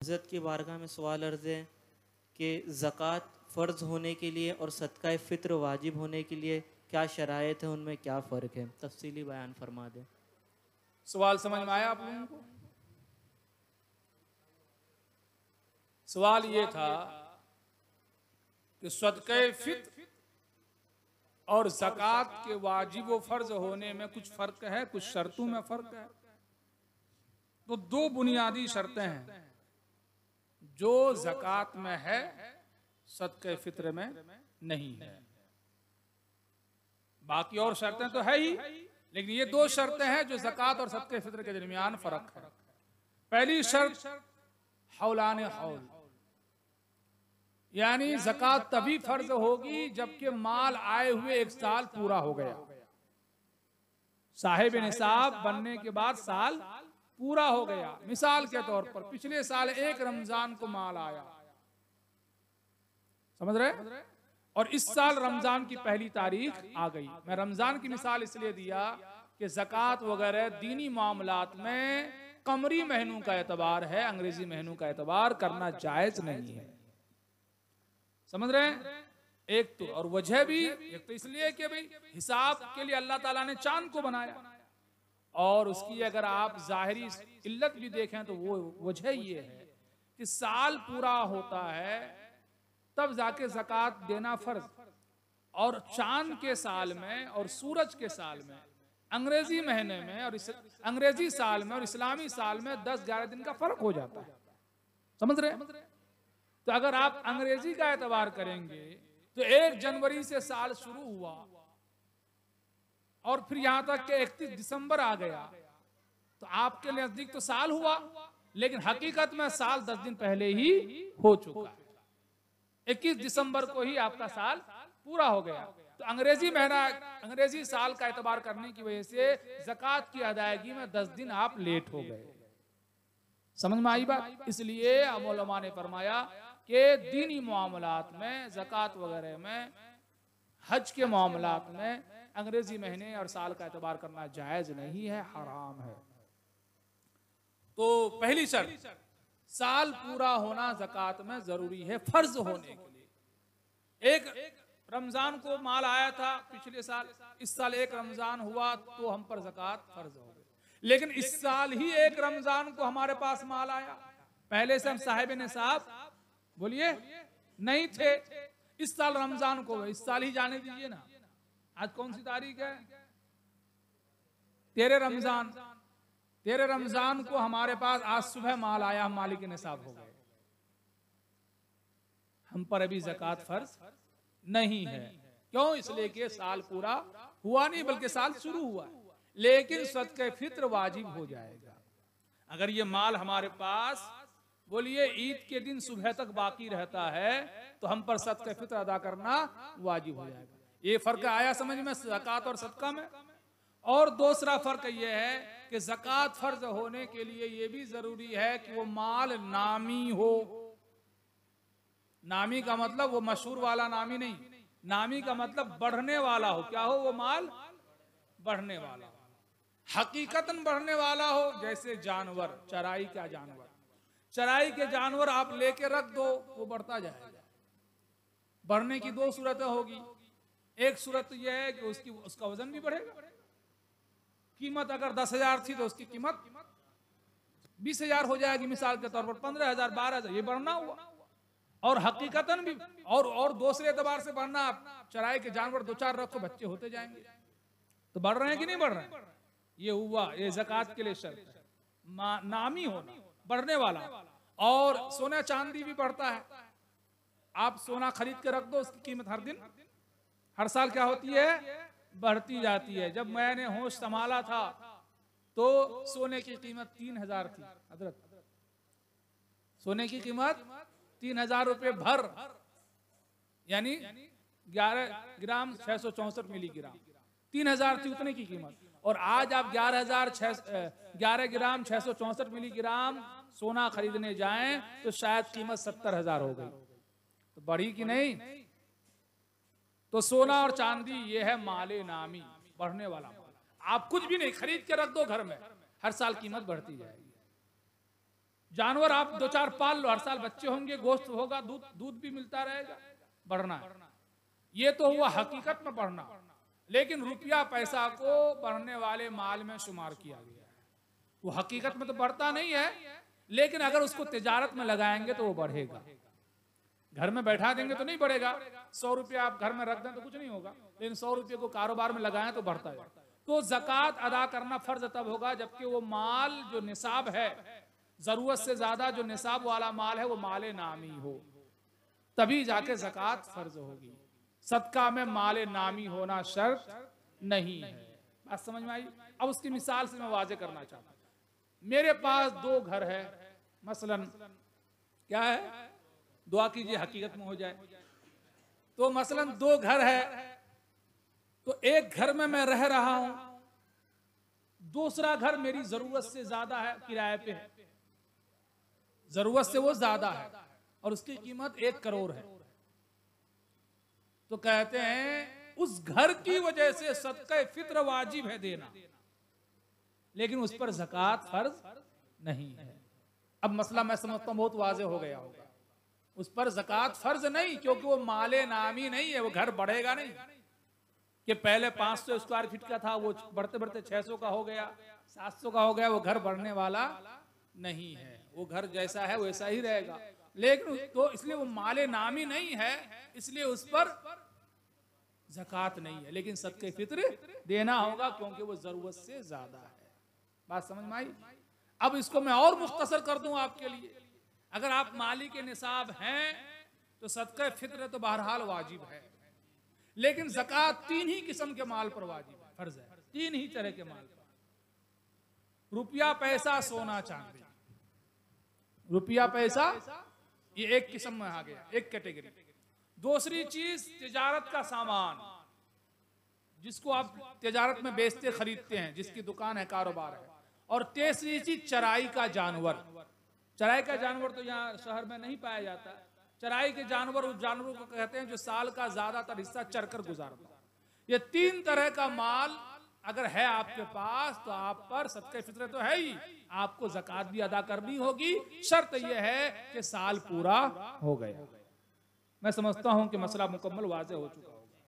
इज़्ज़त की बारगाह में सवाल अर्ज़ है कि ज़कात फ़र्ज़ होने के लिए और सदका फ़ित्र वाजिब होने के लिए क्या शराइत है, उनमें क्या फ़र्क है, तफसीली बयान फरमा दें। सवाल समझ में आया आप लोगों को? सवाल ये था कि सदका फ़ित्र और ज़कात के वाजिब व फ़र्ज होने में कुछ फ़र्क है, कुछ शर्तों में फ़र्क है। तो दो बुनियादी शर्तें हैं जो ज़कात में है, सदका फ़ित्र में नहीं है। बाकी और शर्तें तो है ही, लेकिन ये दो शर्तें हैं जो ज़कात और सदका फ़ित्र के दरमियान फ़र्क है। पहली शर्त हौलाने हौल, यानी ज़कात तभी फर्ज होगी जबकि माल आए हुए 1 साल पूरा हो गया। साहिब निसाब बनने के बाद साल पूरा हो गया। मिसाल के तौर पर पिछले साल 1 रमजान को माल आया, समझ रहे? और इस साल रमजान की पहली तारीख आ गई। मैं रमजान की मिसाल इसलिए दिया कि ज़कात वगैरह दीनी मामलात में कमरी महीनों का एतबार है, अंग्रेजी महीनों का एतबार करना जायज नहीं है। समझ रहे हैं? एक तो और वजह भी, एक तो इसलिए कि भाई हिसाब के लिए अल्लाह ताला ने चांद को बनाया, और उसकी अगर आप जाहिरी इल्लत भी देखें तो वो वजह ये है कि साल पूरा होता है तब जाके ज़कात देना फर्ज, और चांद के साल में और सूरज के साल में, अंग्रेजी महीने में और अंग्रेजी साल में और इस्लामी साल में 10-11 दिन का फर्क हो जाता है। समझ रहे हैं? तो अगर आप अंग्रेजी का एतबार करेंगे तो 1 जनवरी से साल शुरू हुआ और फिर यहां तक कि 31 दिसंबर आ गया, तो आपके नजदीक तो साल हुआ, लेकिन हकीकत में साल 10 दिन पहले ही हो चुका है। 21 दिसंबर को ही आपका साल पूरा हो गया। तो अंग्रेजी महीना, अंग्रेजी साल का एतबार करने की वजह से ज़कात की अदायगी में 10 दिन आप लेट हो गए। समझ में आई बात? इसलिए उलमा ने फरमाया कि दीनी मामलात में, ज़कात वगैरह में, हज के मामलात में अंग्रेजी महीने और साल का एतबार करना जायज नहीं है, हराम है। तो पहली शर्त, साल पूरा होना ज़कात में जरूरी है फर्ज होने के लिए। एक रमजान को माल आया था पिछले साल, इस साल 1 रमजान हुआ तो हम पर ज़कात फर्ज हो गई, लेकिन इस साल ही 1 रमजान को हमारे पास माल आया, पहले से हम साहिब निसाब बोलिए नहीं थे, इस साल रमजान को, इस साल ही जाने दीजिए ना। आज कौन सी तारीख है? 13 रमजान। 13 रमजान को हमारे पास आज सुबह माल आया, हम मालिक निसाब हो गए, हम पर अभी ज़कात फर्ज नहीं है। क्यों? इसलिए कि साल पूरा हुआ नहीं, बल्कि साल शुरू हुआ है, लेकिन सदका फ़ित्र वाजिब हो जाएगा। अगर ये माल हमारे पास बोलिए ईद के दिन सुबह तक बाकी रहता है तो हम पर सदका फ़ित्र अदा करना वाजिब हो जाएगा। ये फर्क आया समझ में ज़कात और सदका में। और दूसरा फर्क यह है कि ज़कात फर्ज होने के लिए यह भी जरूरी है कि वो माल नामी हो। नामी का मतलब वो मशहूर वाला नामी नहीं, नामी का मतलब बढ़ने वाला हो। क्या हो वो माल? बढ़ने वाला, हकीकतन बढ़ने वाला हो। जैसे जानवर, चराई का जानवर, चराई के जानवर आप लेके रख दो, वो बढ़ता जाएगा। बढ़ने की 2 सूरतें होगी। एक सूरत यह है कि उसका वजन भी बढ़ेगा। कीमत अगर 10,000 थी तो उसकी कीमत 20,000 हो जाएगी, मिसाल के तौर पर 15,000, 12,000, ये बढ़ना हुआ। और हकीकतन भी, और दूसरे एतबार से बढ़ना, चराई के जानवर 2-4 रखो, बच्चे होते जाएंगे, तो बढ़ रहे हैं कि नहीं बढ़ रहे हैं? ये हुआ, ये ज़कात के लिए शर्त है, नामी होना, बढ़ने वाला। और सोना चांदी भी बढ़ता है। आप सोना खरीद के रख दो, उसकी कीमत हर दिन, हर साल क्या होती है? बढ़ती जाती है। जब मैंने होश संभाला था तो सोने की कीमत 3,000 थी हजरत, सोने की कीमत 3,000 रुपये भर, यानी 11 ग्राम 664 मिलीग्राम, 3,000 थी उतने की कीमत। और आज आप 11 ग्राम 664 मिलीग्राम सोना खरीदने जाएं तो शायद कीमत 70,000 हो गई। तो बढ़ी कि नहीं? तो सोना और चांदी ये है माले नामी, बढ़ने वाला माल। आप कुछ भी नहीं खरीद के रख दो घर में, हर साल कीमत बढ़ती जाएगी। जानवर आप 2-4 पाल लो, हर साल बच्चे होंगे, गोश्त होगा, दूध भी मिलता रहेगा, बढ़ना है। ये तो हुआ हकीकत में बढ़ना, लेकिन रुपया पैसा को बढ़ने वाले माल में शुमार किया गया है। वो हकीकत में तो बढ़ता नहीं है, लेकिन अगर उसको तिजारत में लगाएंगे तो वो बढ़ेगा। घर में बैठा देंगे तो नहीं बढ़ेगा। 100 रुपया आप घर में रख दें तो कुछ नहीं होगा, लेकिन 100 रुपये को कारोबार में लगाएं तो बढ़ता है। तो ज़कात अदा करना फर्ज तब होगा जबकि वो माल जो निसाब है, जरूरत से ज्यादा जो निसाब वाला माल है वो माले नामी हो, तभी जाके ज़कात फर्ज होगी। सदका में माले नामी होना शर्त नहीं है। बात समझ में आई? अब उसकी मिसाल से मैं वाजे करना चाहता हूं। मेरे पास 2 घर है, मसलन क्या है, दुआ कीजिए हकीकत में हो जाए। तो मसलन 2 घर है, तो एक घर में मैं रह रहा हूं, दूसरा घर मेरी जरूरत से ज्यादा है, किराए पे है, जरूरत से वो ज्यादा है और उसकी कीमत 1 करोड़ है। तो कहते हैं उस घर की वजह से सदका फित्र वाजिब है देना, लेकिन उस पर ज़कात फर्ज नहीं है। अब मसला मैं समझता हूं बहुत वाज़ेह हो गया होगा। उस पर ज़कात फर्ज नहीं, क्योंकि वो माले नामी नहीं है, वो घर बढ़ेगा नहीं कि पहले 500 स्क्वायर फीट का था, वो बढ़ते बढ़ते 600 का हो गया, 700 का हो गया। वो घर बढ़ने वाला नहीं है, वो घर जैसा है वैसा ही रहेगा। लेकिन तो इसलिए वो माले नामी नहीं है, इसलिए उस पर ज़कात नहीं है, लेकिन सदके फित्र देना होगा क्योंकि वो जरूरत से ज्यादा है। बात समझ में आई? अब इसको मैं और मुख्तसर कर दूं आपके लिए। अगर आप माली के निसाब हैं तो सदका फित्र तो बहरहाल वाजिब है, लेकिन ज़कात 3 ही किस्म के माल पर वाजिब है, फर्ज है। 3 ही तरह के माल पर, रुपया पैसा सोना चांदी। रुपया पैसा ये एक किस्म में आ गया, एक कैटेगरी। दूसरी चीज तिजारत का सामान, जिसको आप तिजारत में बेचते खरीदते हैं, जिसकी दुकान है, कारोबार है। और तीसरी चीज चराई का जानवर। चराई का जानवर तो यहाँ शहर में नहीं पाया जाता। चराई के जानवर उस जानवरों को कहते हैं जो साल का ज्यादातर हिस्सा चरकर गुजारता है। ये 3 तरह का माल अगर है आपके पास तो आप पर सदका फित्र तो है ही, आपको ज़कात भी अदा करनी होगी। शर्त यह है कि साल पूरा हो गया। मैं समझता हूं कि मसला मुकम्मल वाज़ेह हो चुका है।